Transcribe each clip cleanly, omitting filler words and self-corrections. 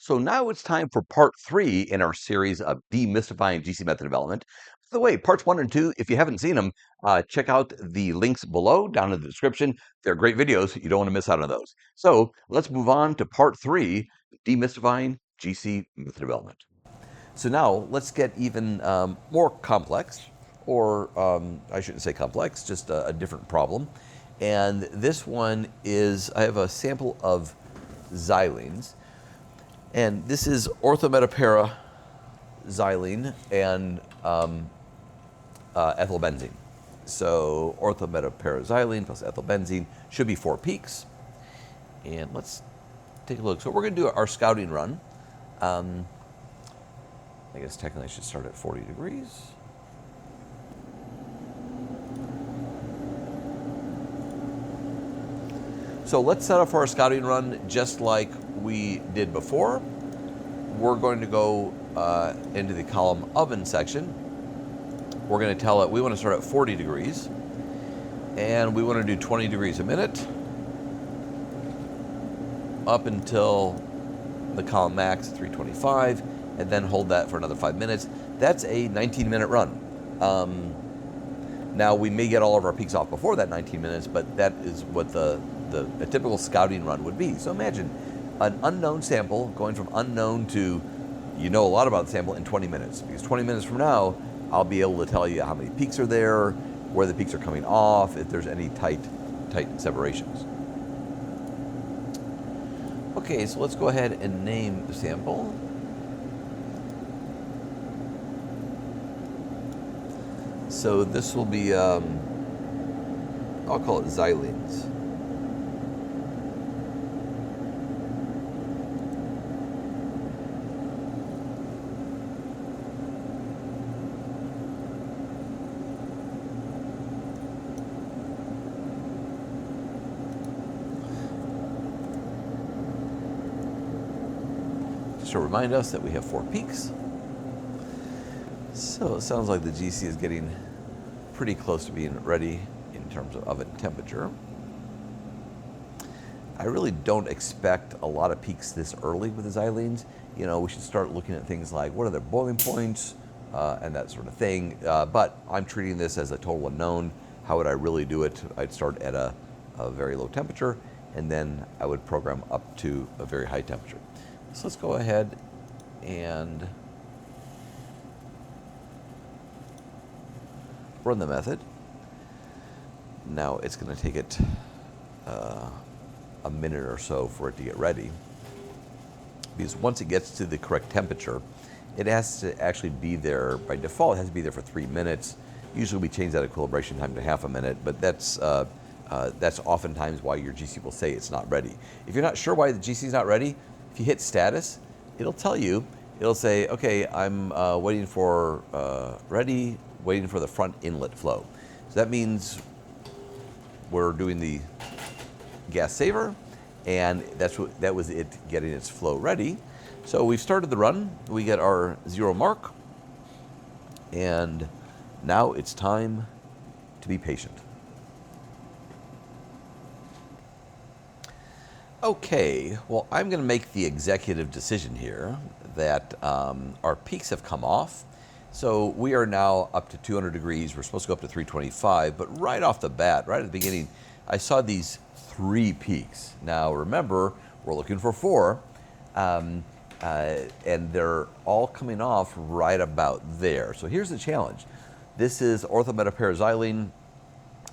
So now it's time for part 3 in our series of demystifying GC method development. By the way, parts 1 and 2, if you haven't seen them, check out the links below down in the description. They're great videos. You don't want to miss out on those. So let's move on to part 3, demystifying GC method development. So now let's get even more complex, or I shouldn't say complex, just a different problem. And this one is, I have a sample of xylenes. And this is ortho para-xylene and ethylbenzene. So ortho para-xylene plus ethylbenzene should be 4 peaks. And let's take a look. So we're going to do our scouting run. I guess technically I should start at 40 degrees. So let's set up for our scouting run just like we did before. We're going to go into the column oven section. We're going to tell it we want to start at 40 degrees and we want to do 20 degrees a minute up until the column max at 325, and then hold that for another 5 minutes. That's a 19-minute run. Now we may get all of our peaks off before that 19 minutes, but that is what a typical scouting run would be. So imagine an unknown sample going from unknown to a lot about the sample in 20 minutes. Because 20 minutes from now, I'll be able to tell you how many peaks are there, where the peaks are coming off, if there's any tight separations. Okay, so let's go ahead and name the sample. So this will be, I'll call it xylenes. Just to remind us that we have 4 peaks. So it sounds like the GC is getting pretty close to being ready in terms of oven temperature. I really don't expect a lot of peaks this early with the xylenes. We should start looking at things like what are their boiling points and that sort of thing. But I'm treating this as a total unknown. How would I really do it? I'd start at a very low temperature, and then I would program up to a very high temperature. So let's go ahead and run the method. Now it's going to take it a minute or so for it to get ready, because once it gets to the correct temperature, it has to actually be there by default. It has to be there for 3 minutes. Usually we change that equilibration time to half a minute, but that's oftentimes why your GC will say it's not ready. If you're not sure why the GC is not ready, if you hit status, it'll tell you. It'll say, okay, I'm waiting for ready, waiting for the front inlet flow. So that means we're doing the gas saver, and that was it getting its flow ready. So we've started the run. We get our 0 mark, and now it's time to be patient. Okay, well, I'm going to make the executive decision here that our peaks have come off. So we are now up to 200 degrees. We're supposed to go up to 325, but right off the bat, right at the beginning, I saw these 3 peaks. Now remember, we're looking for 4, and they're all coming off right about there. So here's the challenge. This is ortho para-xylene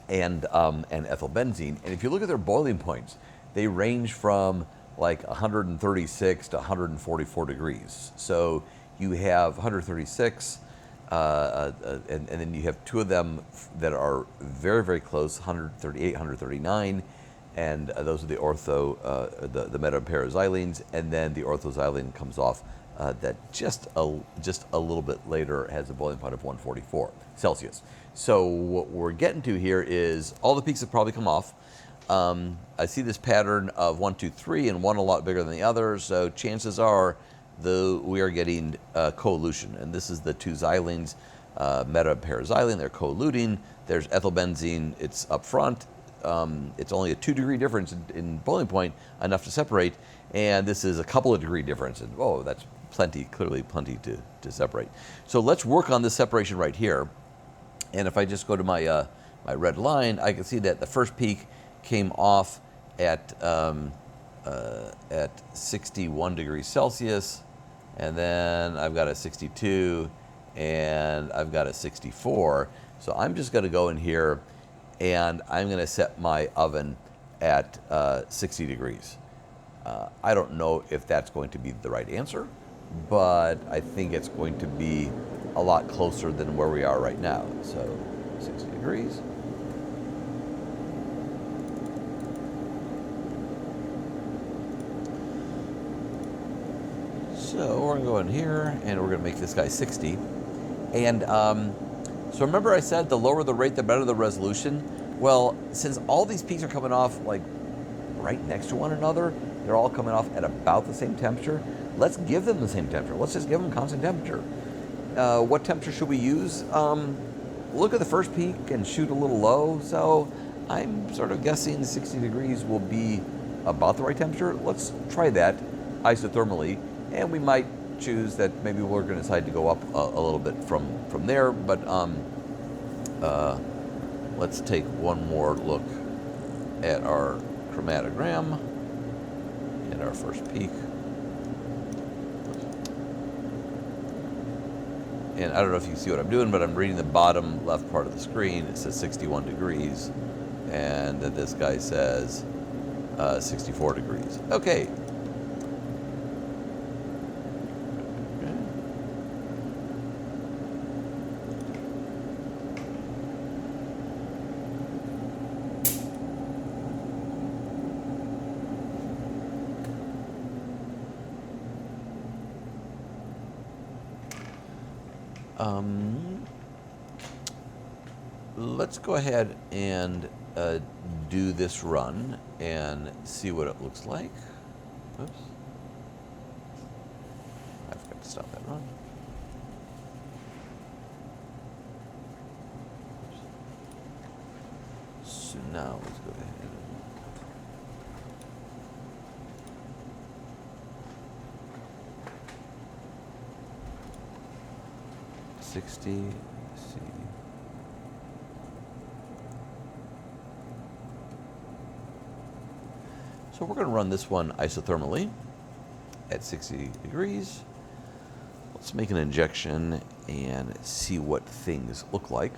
and ethylbenzene, and if you look at their boiling points, they range from like 136 to 144 degrees. So you have 136, and then you have 2 of them that are very, very close, 138, 139, and those are the ortho, the para-xylenes, and then the ortho-xylene comes off that just a little bit later has a boiling point of 144 Celsius. So what we're getting to here is all the peaks have probably come off. I see this pattern of 1, 2, 3, and one a lot bigger than the other, so chances are we are getting co-elution, and this is the 2 xylenes, para-xylene, they're co-eluting. There's ethylbenzene, it's up front. It's only a 2-degree difference in boiling point, enough to separate, And this is a couple of degree difference. And, oh, that's plenty, clearly plenty to separate. So let's work on this separation right here. And if I just go to my, my red line, I can see that the first peak came off at 61 degrees Celsius. And then I've got a 62, and I've got a 64. So I'm just going to go in here, and I'm going to set my oven at 60 degrees. I don't know if that's going to be the right answer, but I think it's going to be a lot closer than where we are right now. So 60 degrees. So we're going to go in here, and we're going to make this guy 60. And so remember I said the lower the rate, the better the resolution? Well, since all these peaks are coming off like right next to one another, they're all coming off at about the same temperature. Let's give them the same temperature. Let's just give them constant temperature. What temperature should we use? Look at the first peak and shoot a little low. So I'm sort of guessing 60 degrees will be about the right temperature. Let's try that isothermally. And we might choose that maybe we're going to decide to go up a little bit from there. But let's take one more look at our chromatogram and our first peak. And I don't know if you can see what I'm doing, but I'm reading the bottom left part of the screen. It says 61 degrees. And then this guy says 64 degrees. Okay. Let's go ahead and do this run and see what it looks like. Oops. I forgot to stop that run. So now let's go ahead. 60, see. So we're going to run this one isothermally at 60 degrees. Let's make an injection and see what things look like.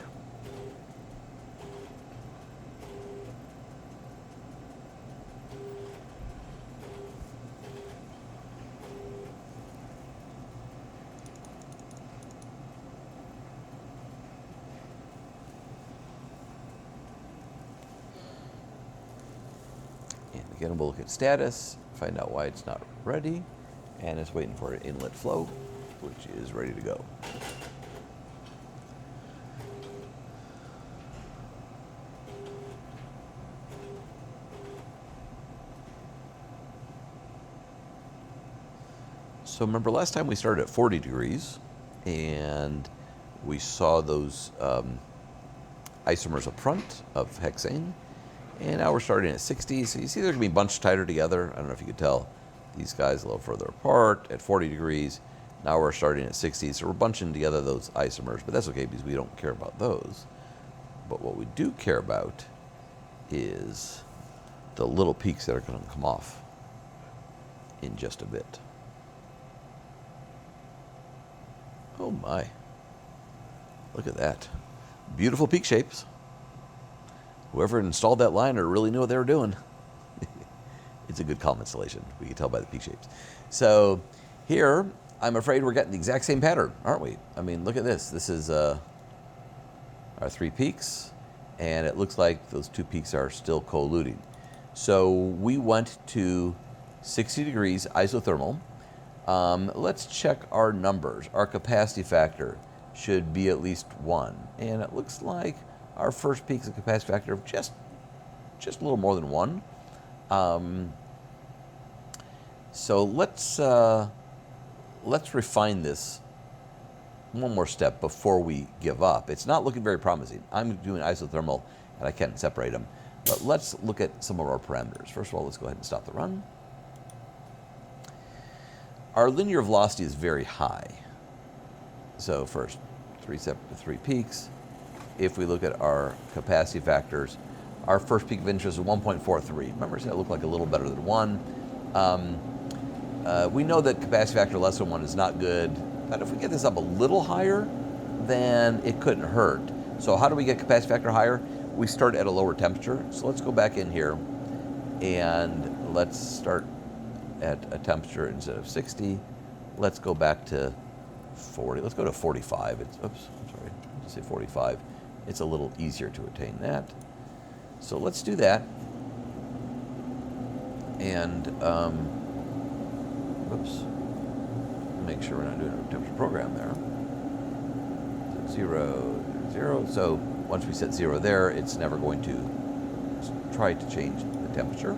Again, we'll look at status, find out why it's not ready, and it's waiting for an inlet flow, which is ready to go. So remember last time we started at 40 degrees, and we saw those isomers up front of hexane. And now we're starting at 60, so you see they're going to be bunched tighter together. I don't know if you could tell. These guys a little further apart at 40 degrees. Now we're starting at 60, so we're bunching together those isomers, but that's okay because we don't care about those. But what we do care about is the little peaks that are going to come off in just a bit. Oh my. Look at that. Beautiful peak shapes. Whoever installed that liner really knew what they were doing. It's a good column installation. We can tell by the peak shapes. So here, I'm afraid we're getting the exact same pattern, aren't we? I mean, look at this. This is our 3 peaks, and it looks like those 2 peaks are still co-eluting. So we went to 60 degrees isothermal. Let's check our numbers. Our capacity factor should be at least 1. And it looks like our first peak's a capacity factor of just a little more than 1. So let's refine this one more step before we give up. It's not looking very promising. I'm doing isothermal, and I can't separate them. But let's look at some of our parameters. First of all, let's go ahead and stop the run. our linear velocity is very high. So first, three peaks. If we look at our capacity factors, our first peak of interest is 1.43. Remember, that looked like a little better than 1. We know that capacity factor less than 1 is not good, but if we get this up a little higher, then it couldn't hurt. So how do we get capacity factor higher? We start at a lower temperature. So let's go back in here and let's start at a temperature instead of 60. Let's go back to 40. Let's go to 45. Oops, I'm sorry. Let's say 45. It's a little easier to attain that. So let's do that. And, oops, make sure we're not doing a temperature program there. So 0, 0. So once we set 0 there, it's never going to try to change the temperature.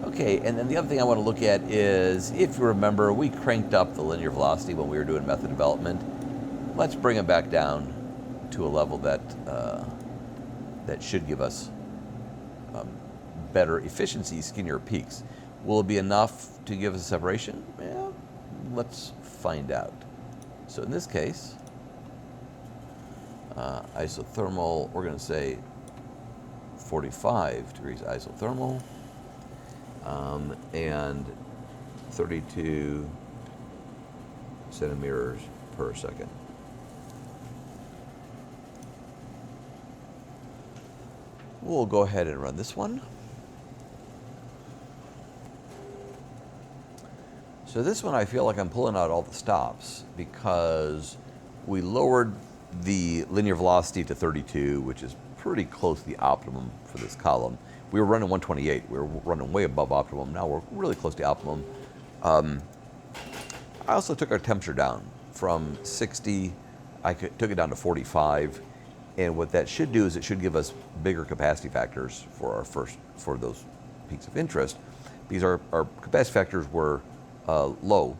Okay, and then the other thing I want to look at is, if you remember, we cranked up the linear velocity when we were doing method development. Let's bring it back down to a level that that should give us better efficiency, skinnier peaks. Will it be enough to give us a separation? Yeah, let's find out. So in this case, isothermal, we're going to say 45 degrees isothermal, and 32 centimeters per second. We'll go ahead and run this one. So this one, I feel like I'm pulling out all the stops because we lowered the linear velocity to 32, which is pretty close to the optimum for this column. We were running 128. We were running way above optimum. Now we're really close to optimum. I also took our temperature down from 60. Took it down to 45. And what that should do is it should give us bigger capacity factors for those peaks of interest, because our capacity factors were low.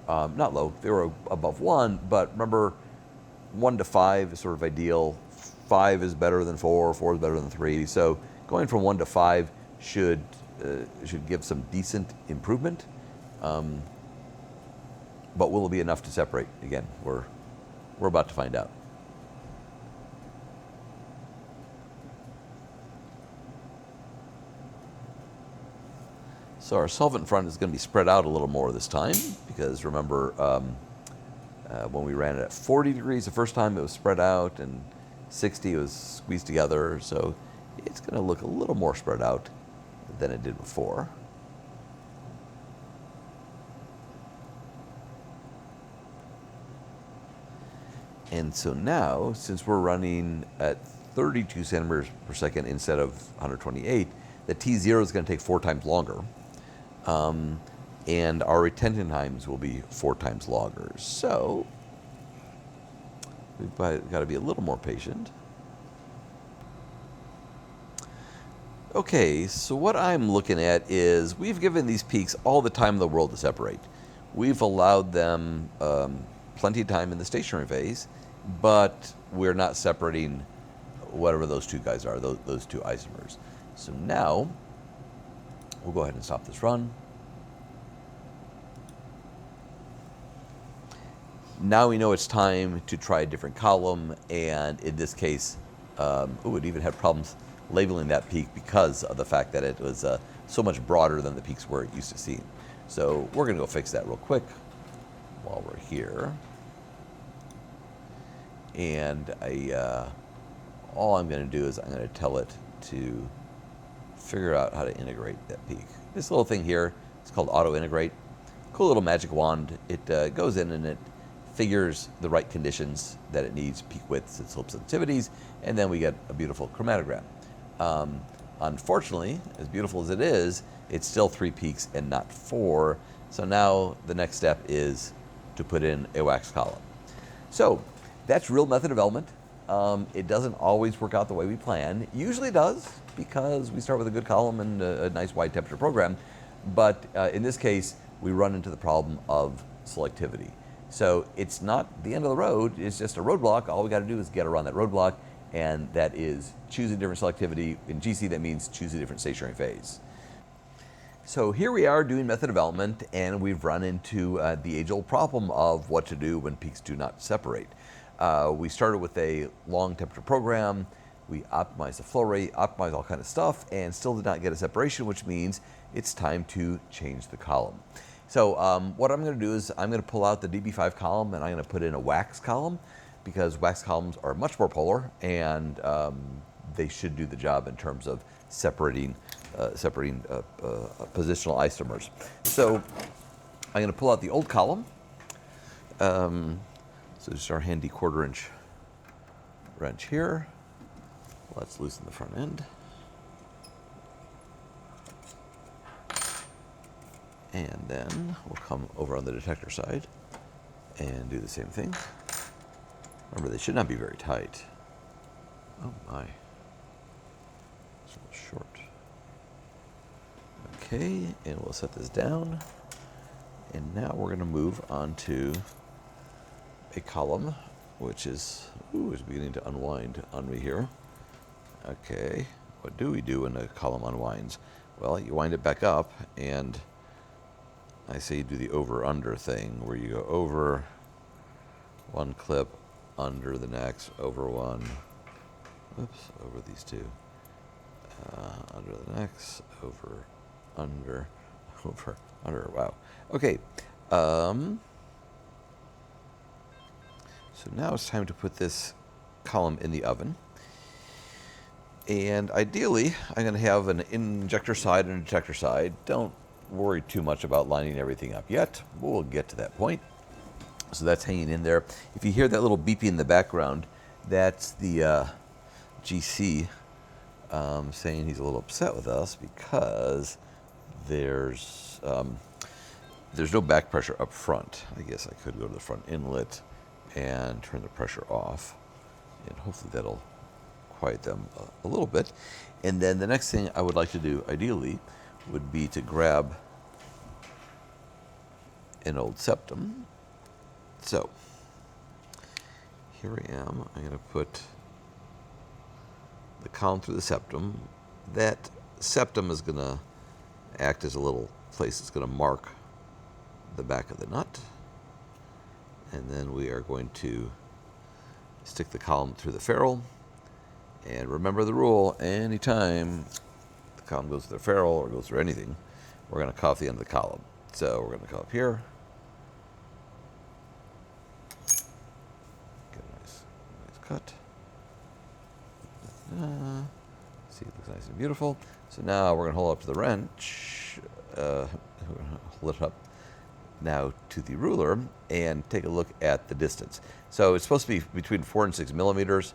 Not low, they were above 1, but remember, 1 to 5 is sort of ideal. 5 is better than 4, 4 is better than 3. So going from 1 to 5 should give some decent improvement. But will it be enough to separate? Again, we're about to find out. So our solvent front is going to be spread out a little more this time, because remember, when we ran it at 40 degrees the first time, it was spread out, and 60 was squeezed together. So it's going to look a little more spread out than it did before. And so now, since we're running at 32 centimeters per second instead of 128, the T0 is going to take 4 times longer. And our retention times will be 4 times longer. So we've got to be a little more patient. Okay, so what I'm looking at is we've given these peaks all the time in the world to separate. We've allowed them plenty of time in the stationary phase, but we're not separating whatever those two guys are, those two isomers. So now we'll go ahead and stop this run. Now we know it's time to try a different column, and in this case, it even had problems labeling that peak because of the fact that it was so much broader than the peaks we're used to seeing. So we're going to go fix that real quick while we're here. And all I'm going to do is I'm going to tell it to figure out how to integrate that peak. This little thing here, it's called auto integrate. Cool little magic wand. It goes in and it figures the right conditions that it needs, peak widths and slope sensitivities, and then we get a beautiful chromatogram. Unfortunately, as beautiful as it is, it's still 3 peaks and not 4. So now the next step is to put in a wax column. So that's real method development. It doesn't always work out the way we plan. Usually it does, because we start with a good column and a nice wide temperature program. But in this case, we run into the problem of selectivity. So it's not the end of the road, it's just a roadblock. All we got to do is get around that roadblock, and that is choose a different selectivity. In GC, that means choose a different stationary phase. So here we are doing method development, and we've run into the age-old problem of what to do when peaks do not separate. We started with a long temperature program, we optimized the flow rate, optimized all kind of stuff, and still did not get a separation, which means it's time to change the column. So what I'm going to do is I'm going to pull out the DB5 column and I'm going to put in a wax column, because wax columns are much more polar and they should do the job in terms of separating positional isomers. So I'm going to pull out the old column. So just our handy 1/4-inch wrench here. Let's loosen the front end. And then we'll come over on the detector side and do the same thing. Remember, they should not be very tight. Oh my. It's a little short. Okay, and we'll set this down. And now we're going to move on to a column, which is beginning to unwind on me here. Okay, what do we do when a column unwinds? Well, you wind it back up, and I say you do the over-under thing, where you go over one clip, under the next, over one, over these two, under the next, over, under, wow. Okay, so now it's time to put this column in the oven. And ideally, I'm going to have an injector side and a detector side. Don't worry too much about lining everything up yet. We'll get to that point. So that's hanging in there. If you hear that little beeping in the background, that's the GC saying he's a little upset with us because there's no back pressure up front. I guess I could go to the front inlet and turn the pressure off, and hopefully that'll quiet them a little bit. And then the next thing I would like to do, ideally, would be to grab an old septum. So here I am. I'm going to put the column through the septum. That septum is going to act as a little place that's going to mark the back of the nut. And then we are going to stick the column through the ferrule. And remember the rule, anytime the column goes through the ferrule or goes through anything, we're going to cut off the end of the column. So we're going to come up here. Get a nice cut. See, it looks nice and beautiful. So now we're going to hold up to the wrench, hold it up now to the ruler, and take a look at the distance. So it's supposed to be between 4 and 6 millimeters.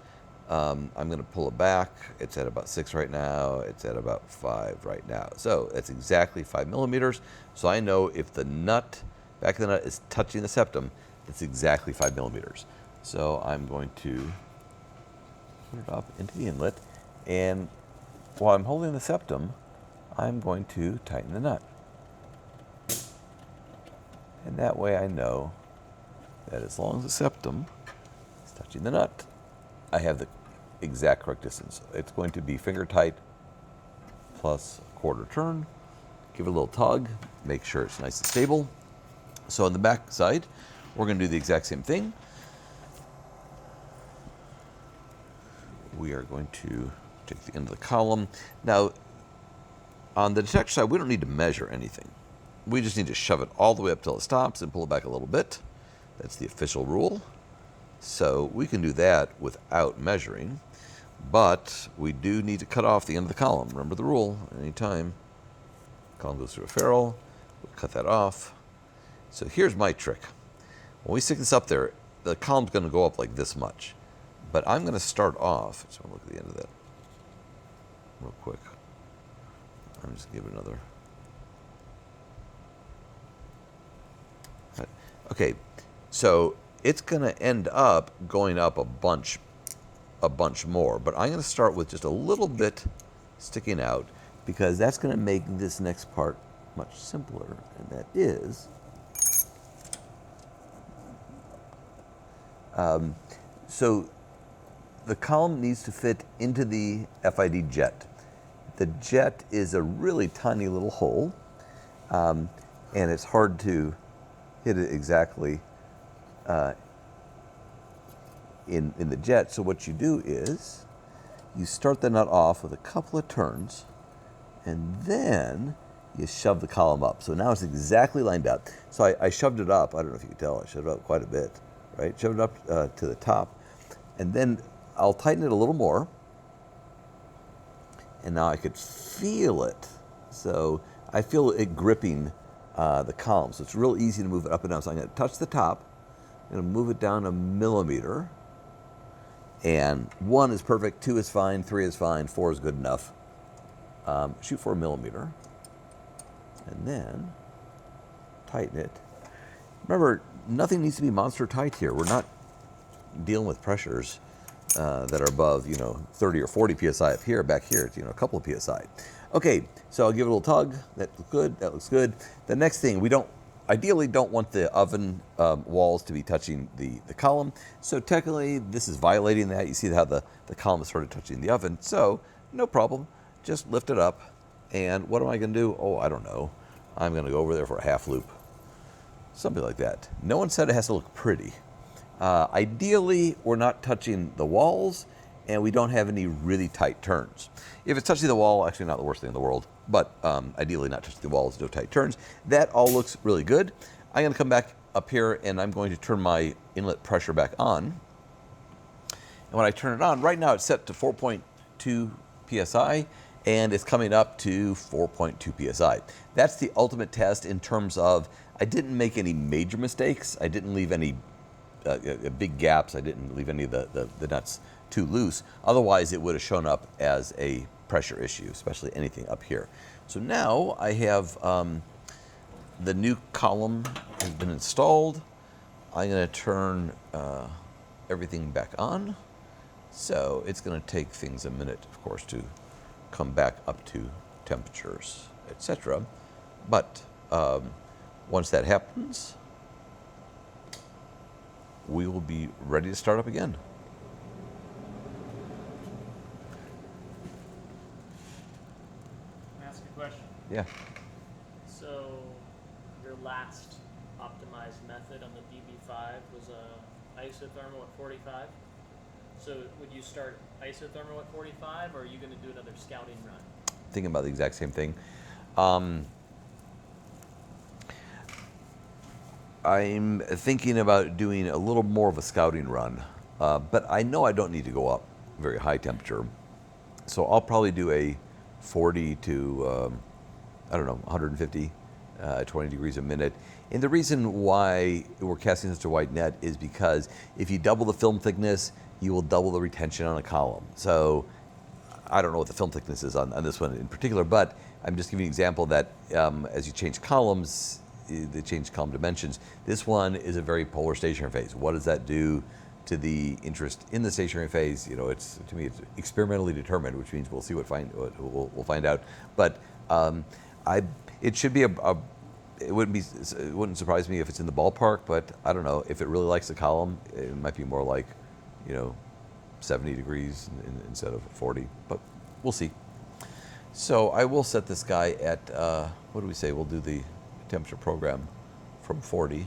I'm going to pull it back. It's at about 6 right now. It's at about 5 right now. So that's exactly 5 millimeters. So I know if the nut, back of the nut, is touching the septum, it's exactly 5 millimeters. So I'm going to put it up into the inlet, and while I'm holding the septum, I'm going to tighten the nut. And that way I know that as long as the septum is touching the nut, I have the exact correct distance. It's going to be finger tight plus a 1/4 turn. Give it a little tug, make sure it's nice and stable. So on the back side, we're going to do the exact same thing. We are going to take the end of the column. Now, on the detector side, we don't need to measure anything. We just need to shove it all the way up till it stops and pull it back a little bit. That's the official rule. So we can do that without measuring, but we do need to cut off the end of the column. Remember the rule, anytime the column goes through a ferrule, we'll cut that off. So here's my trick. When we stick this up there, the column's going to go up like this much, but I'm going to start off, just want to look at the end of that real quick. I'm just going to give it another. Okay, so it's going to end up going up a bunch more, but I'm going to start with just a little bit sticking out, because that's going to make this next part much simpler, and that is so the column needs to fit into the FID jet. The jet is a really tiny little hole, and it's hard to hit it exactly in the jet. So what you do is you start the nut off with a couple of turns, and then you shove the column up. So now it's exactly lined up. So I shoved it up. I don't know if you can tell. I shoved it up quite a bit, right? Shoved it up to the top, and then I'll tighten it a little more. And now I could feel it. So I feel it gripping the column. So it's real easy to move it up and down. So I'm going to touch the top. I'm going to move it down a millimeter. And 1 is perfect, 2 is fine, 3 is fine, 4 is good enough. Shoot for a millimeter. And then tighten it. Remember, nothing needs to be monster tight here. We're not dealing with pressures that are above, 30 or 40 psi up here. Back here, it's, a couple of psi. Okay, so I'll give it a little tug. That looks good. That looks good. The next thing, we ideally don't want the oven walls to be touching the column. So technically, this is violating that. You see how the column is sort of touching the oven. So no problem. Just lift it up. And what am I going to do? Oh, I don't know. I'm going to go over there for a half loop. Something like that. No one said it has to look pretty. Ideally, we're not touching the walls, and we don't have any really tight turns. If it's touching the wall, actually not the worst thing in the world, but ideally not touching the walls, no tight turns. That all looks really good. I'm going to come back up here, and I'm going to turn my inlet pressure back on. And when I turn it on, right now it's set to 4.2 psi, and it's coming up to 4.2 psi. That's the ultimate test in terms of I didn't make any major mistakes. I didn't leave any big gaps. I didn't leave any of the nuts too loose. Otherwise, it would have shown up as a pressure issue, especially anything up here. So now I have the new column has been installed. I'm going to turn everything back on. So it's going to take things a minute, of course, to come back up to temperatures, etc. But once that happens, we will be ready to start up again. Can I ask a question? Yeah. So your last optimized method on the DB5 was isothermal at 45. So would you start isothermal at 45, or are you going to do another scouting run? Thinking about the exact same thing. I'm thinking about doing a little more of a scouting run, but I know I don't need to go up very high temperature. So I'll probably do a 40 to, 150, 20 degrees a minute. And the reason why we're casting such a wide net is because if you double the film thickness, you will double the retention on a column. So I don't know what the film thickness is on this one in particular, but I'm just giving you an example that as you change columns, they change column dimensions. This one is a very polar stationary phase. What does that do to the interest in the stationary phase? It's, to me, it's experimentally determined, which means we'll see what we'll find out. But it should be it wouldn't surprise me if it's in the ballpark, but I don't know. If it really likes the column, it might be more like, 70 degrees instead of 40, but we'll see. So I will set this guy at, what do we say? We'll do the temperature program from 40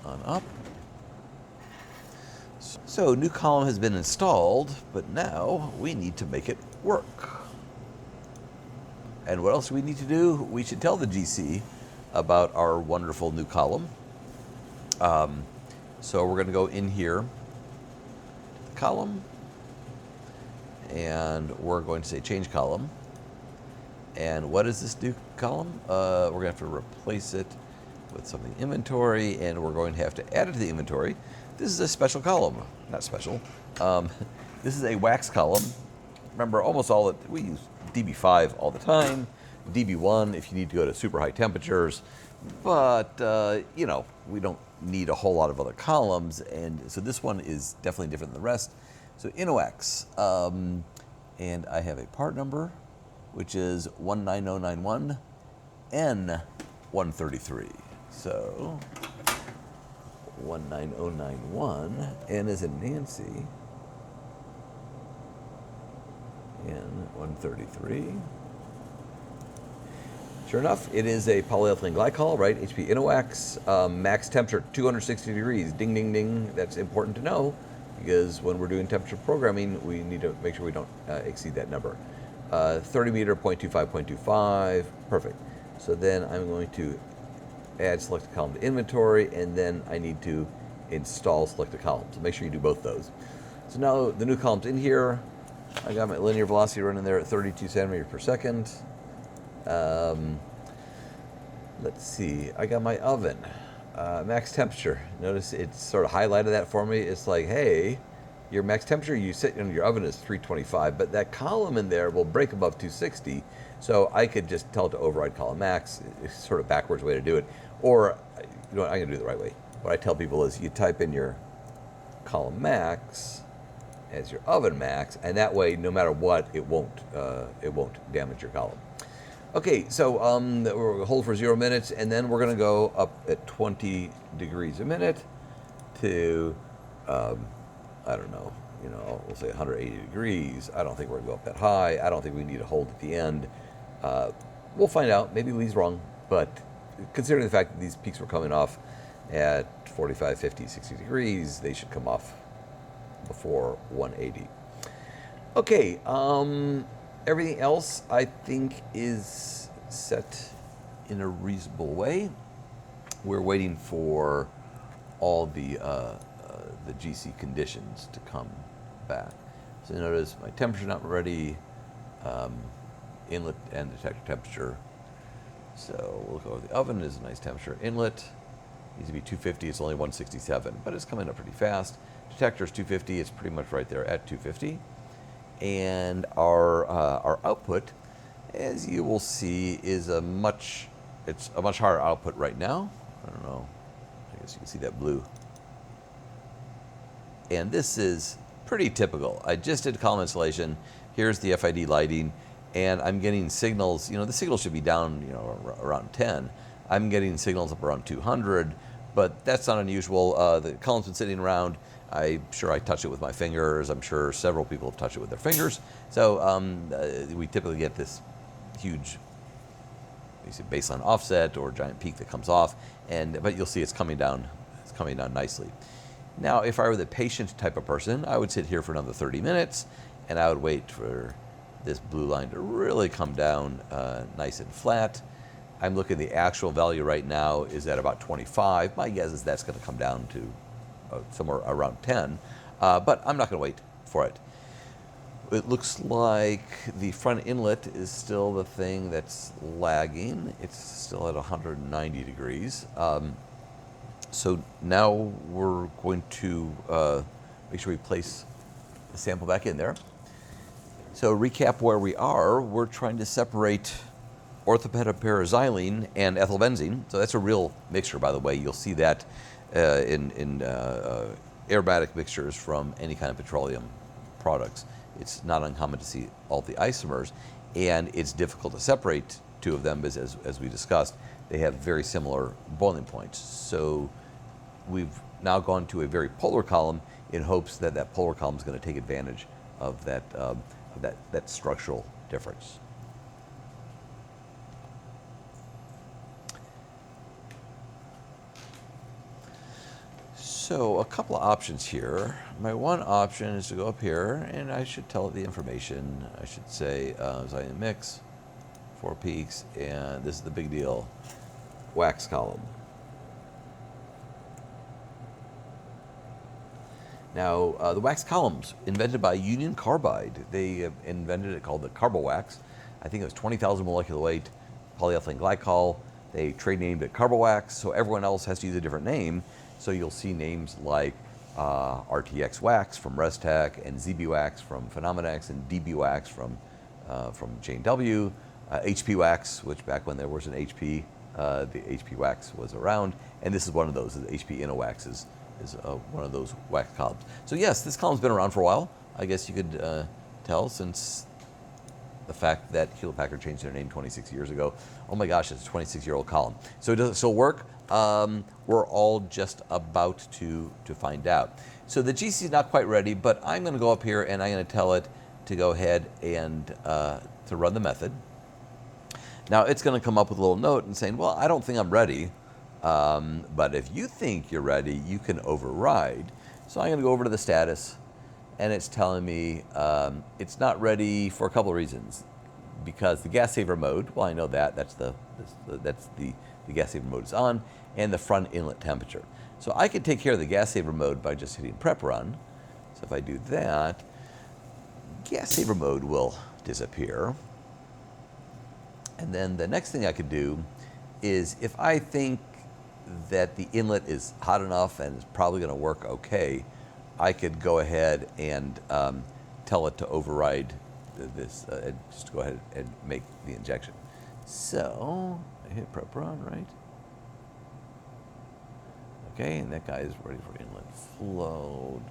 on up. So new column has been installed, but now we need to make it work. And what else do we need to do? We should tell the GC about our wonderful new column. So we're going to go in here, the column, and we're going to say change column. And what is this new column? We're going to have to replace it with something inventory, and we're going to have to add it to the inventory. This is a special column. Not special. This is a wax column. Remember, we use DB5 all the time. DB1 if you need to go to super high temperatures. But, we don't need a whole lot of other columns. And so this one is definitely different than the rest. So InnoX. And I have a part number, which is 19091 N133. So 19091, N is in Nancy, N133. Sure Sure enough, it is a polyethylene glycol, right? HP Inowax, max temperature 260 degrees. Ding, ding, ding. That's important to know because when we're doing temperature programming, we need to make sure we don't exceed that number. 30 meter, 0.25, 0.25. Perfect. So then I'm going to add selected column to inventory, and then I need to install selected column. So make sure you do both those. So now the new column's in here. I got my linear velocity running there at 32 centimeters per second. Let's see, I got my oven, max temperature. Notice it's sort of highlighted that for me. It's like, hey, your max temperature you set in your oven is 325, but that column in there will break above 260. So I could just tell it to override column max. It's sort of backwards way to do it. Or, you know what, I'm gonna do it the right way. What I tell people is you type in your column max as your oven max, and that way, no matter what, it won't damage your column. Okay, so we're gonna hold for 0 minutes, and then we're gonna go up at 20 degrees a minute to, I don't know, we'll say 180 degrees. I don't think we're gonna go up that high. I don't think we need to hold at the end. We'll find out. Maybe Lee's wrong, but considering the fact that these peaks were coming off at 45, 50, 60 degrees, they should come off before 180. Okay, everything else I think is set in a reasonable way. We're waiting for all the GC conditions to come back. So notice my temperature not ready, inlet and detector temperature. So we'll look over the oven is a nice temperature. Inlet needs to be 250, it's only 167, but it's coming up pretty fast. Detector is 250, it's pretty much right there at 250. And our output, as you will see, is a much higher output right now. I don't know, I guess you can see that blue. And this is pretty typical. I just did column installation. Here's the FID lighting, and I'm getting signals. The signal should be down, around 10. I'm getting signals up around 200, but that's not unusual. The column's been sitting around. I'm sure I touch it with my fingers. I'm sure several people have touched it with their fingers. So we typically get this huge baseline offset or giant peak that comes off, but you'll see it's coming down. It's coming down nicely. Now, if I were the patient type of person, I would sit here for another 30 minutes, and I would wait for this blue line to really come down nice and flat. I'm looking at the actual value right now is at about 25. My guess is that's going to come down to somewhere around 10, but I'm not going to wait for it. It looks like the front inlet is still the thing that's lagging. It's still at 190 degrees. So now we're going to make sure we place the sample back in there. So recap where we are. We're trying to separate ortho para-xylene and ethylbenzene. So that's a real mixture, by the way. You'll see that in aromatic mixtures from any kind of petroleum products. It's not uncommon to see all the isomers, and it's difficult to separate two of them because, as we discussed, they have very similar boiling points. So we've now gone to a very polar column in hopes that that polar column is going to take advantage of that structural difference. So a couple of options here. My one option is to go up here, and I should tell it the information. I should say xylene mix, 4 peaks, and this is the big deal, wax column. Now, the wax columns, invented by Union Carbide. They invented it called the Carbowax. I think it was 20,000 molecular weight polyethylene glycol. They trade named it Carbowax, so everyone else has to use a different name. So you'll see names like RTX Wax from Restec, and ZB Wax from Phenomenex, and DB Wax from J&W, HP Wax, which back when there was an HP, the HP Wax was around, and this is one of those. The HP Inowax is one of those wax columns. So yes, this column's been around for a while. I guess you could tell since the fact that Hewlett-Packard changed their name 26 years ago. Oh my gosh, it's a 26-year-old column. So does it still work? We're all just about to find out. So the GC is not quite ready, but I'm going to go up here and I'm going to tell it to go ahead and to run the method. Now it's going to come up with a little note and saying, well, I don't think I'm ready. But if you think you're ready, you can override. So I'm going to go over to the status, and it's telling me it's not ready for a couple of reasons. Because the gas saver mode, well, I know that that's the gas saver mode is on, and the front inlet temperature. So I could take care of the gas saver mode by just hitting prep run. So if I do that, gas saver mode will disappear. And then the next thing I could do is, if I think that the inlet is hot enough and is probably going to work okay, I could go ahead and tell it to override this, just go ahead and make the injection. So I hit prep run, right? Okay, and that guy is ready for inlet flow.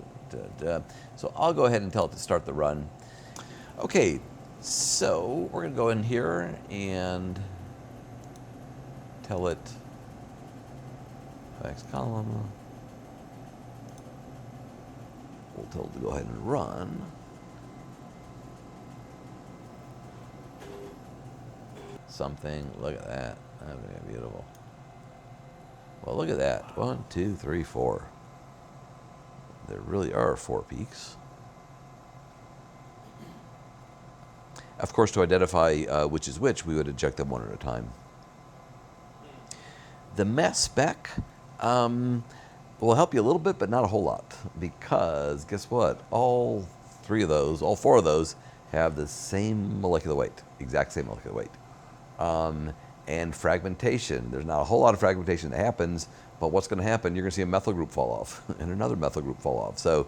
So I'll go ahead and tell it to start the run. Okay, so we're gonna go in here and tell it X column. We'll tell it to go ahead and run. Something, look at that. That's beautiful. Well, look at that. 1, 2, 3, 4. There really are 4 peaks. Of course, to identify which is which, we would inject them one at a time. The mass spec will help you a little bit, but not a whole lot. Because guess what? All 4 of those have the same molecular weight, exact same molecular weight. And fragmentation, there's not a whole lot of fragmentation that happens, but what's going to happen, you're going to see a methyl group fall off and another methyl group fall off. So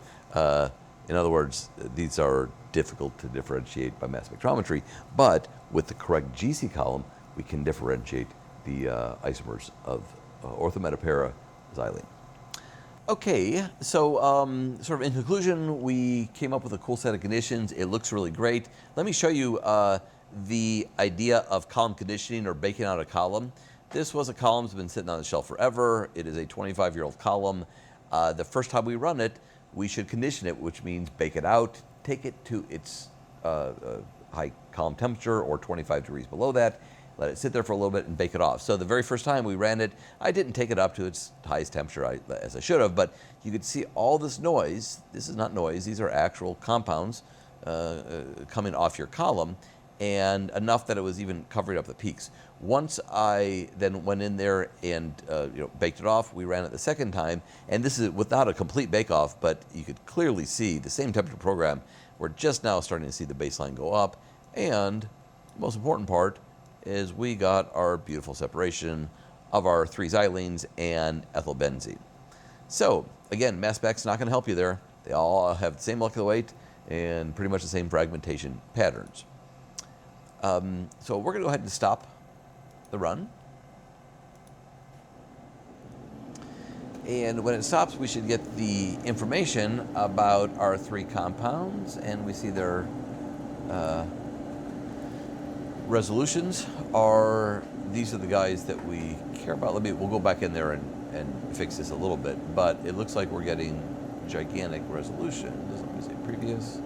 in other words, these are difficult to differentiate by mass spectrometry, but with the correct GC column, we can differentiate the isomers of ortho para-xylene. Okay, so sort of in conclusion, we came up with a cool set of conditions. It looks really great. Let me show you the idea of column conditioning or baking out a column. This was a column that's been sitting on the shelf forever. It is a 25-year-old column. The first time we run it, we should condition it, which means bake it out, take it to its high column temperature or 25 degrees below that, let it sit there for a little bit and bake it off. So the very first time we ran it, I didn't take it up to its highest temperature as I should have, but you could see all this noise. This is not noise, these are actual compounds coming off your column, and enough that it was even covering up the peaks. Once I then went in there and baked it off, we ran it the second time, and this is without a complete bake-off, but you could clearly see the same temperature program. We're just now starting to see the baseline go up, and the most important part is we got our beautiful separation of our 3 xylenes and ethylbenzene. So again, mass spec's not going to help you there. They all have the same molecular weight and pretty much the same fragmentation patterns. So we're going to go ahead and stop the run. And when it stops, we should get the information about our 3 compounds, and we see their resolutions are, these are the guys that we care about. We'll go back in there and fix this a little bit, but it looks like we're getting gigantic resolutions. Let me say previous.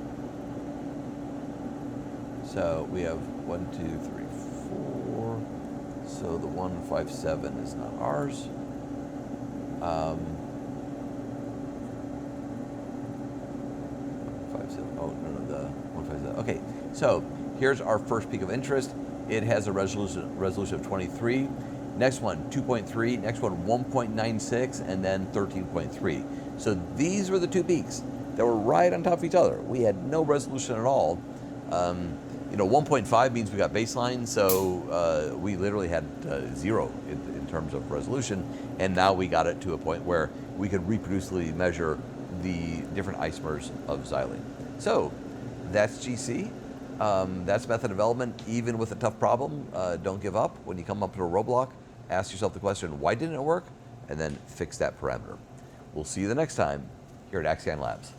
So we have 1, 2, 3, 4. So the 157 is not ours. 157. Oh no, the 157. Okay, so here's our first peak of interest. It has a resolution of 23. Next one, 2.3. Next one, 1.96, and then 13.3. So these were the 2 peaks that were right on top of each other. We had no resolution at all. 1.5 means we got baseline, so we literally had 0 in terms of resolution, and now we got it to a point where we could reproducibly measure the different isomers of xylene. So that's GC. That's method development. Even with a tough problem, don't give up. When you come up to a roadblock, ask yourself the question, why didn't it work? And then fix that parameter. We'll see you the next time here at Axion Labs.